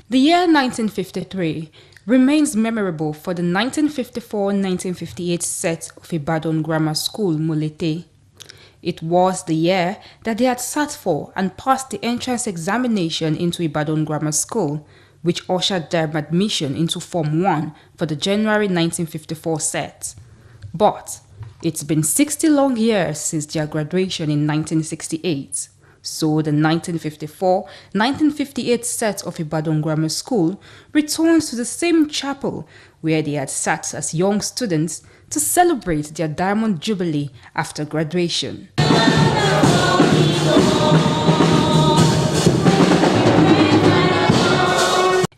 The year 1953 remains memorable for the 1954-1958 set of Ibadan Grammar School, Molete. It was the year that they had sat for and passed the entrance examination into Ibadan Grammar School, which ushered their admission into Form 1 for the January 1954 set. But it's been 60 long years since their graduation in 1968. So the 1954-1958 set of Ibadan Grammar School returns to the same chapel where they had sat as young students to celebrate their Diamond Jubilee after graduation.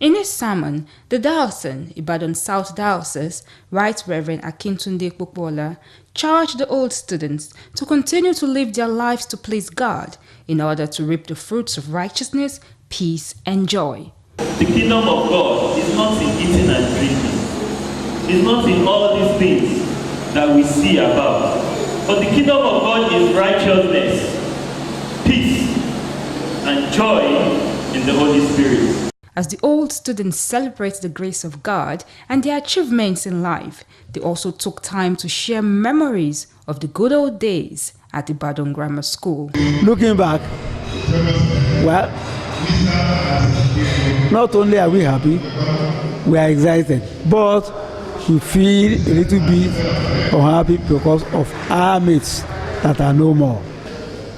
In his sermon, the diocesan, Ibadan South Diocese, Right Reverend Akintunde Popola, charged the old students to continue to live their lives to please God in order to reap the fruits of righteousness, peace, and joy. The kingdom of God is not in eating and drinking. It's not in all these things that we see about. But the kingdom of God is righteousness, peace, and joy in the Holy Spirit. As the old students celebrate the grace of God and their achievements in life, they also took time to share memories of the good old days at Ibadan Grammar School. Looking back, well, not only are we happy, we are excited, but we feel a little bit unhappy because of our mates that are no more.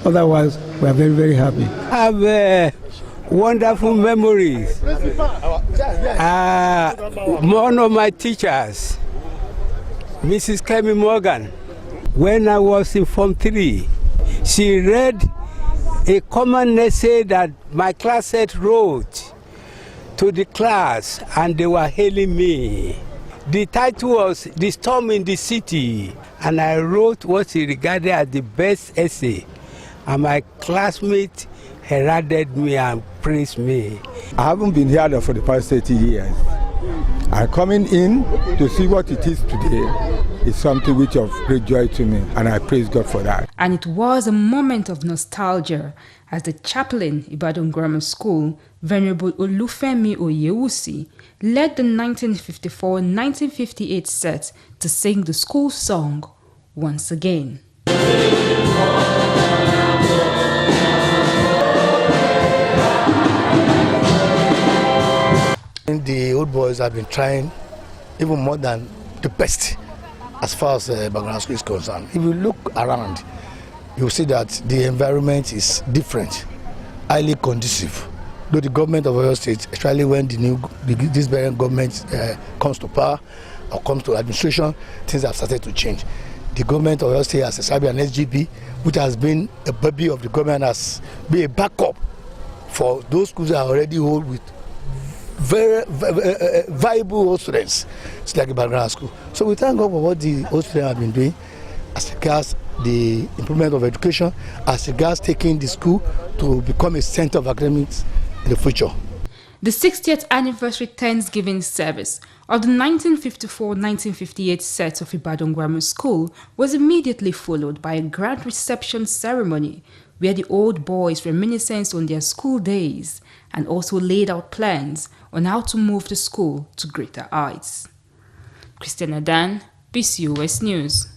Otherwise, we are very, very happy. I have wonderful memories. One of my teachers, Mrs. Kemi Morgan, when I was in Form 3, she read a common essay that my classmate wrote to the class, and they were hailing me. The title was "The Storm in the City," and I wrote what she regarded as the best essay, and my classmate heralded me and praised me. I haven't been here for the past 30 years. I'm coming in to see what it is today. It's something which of great joy to me, and I praise God for that. And it was a moment of nostalgia as the chaplain, Ibadan Grammar School, Venerable Olufemi Oyewusi, led the 1954-1958 set to sing the school song once again. The old boys have been trying even more than the best as far as Ibadan Grammar School is concerned. If you look around, you will see that the environment is different, highly conducive. Though the government of Oyo State, especially when this very government comes to power or comes to administration, things have started to change. The government of Oyo State has established an SGB, which has been a baby of the government, has been a backup for those schools that are already old with very viable old students. It's like Ibadan Grammar School. So we thank God for what the old students have been doing as regards the improvement of education, as regards taking the school to become a center of academics in the future. The 60th anniversary Thanksgiving service of the 1954-1958 set of Ibadan Grammar School was immediately followed by a grand reception ceremony where the old boys reminisced on their school days and also laid out plans on how to move the school to greater heights. Christiana Dan, BCOS News.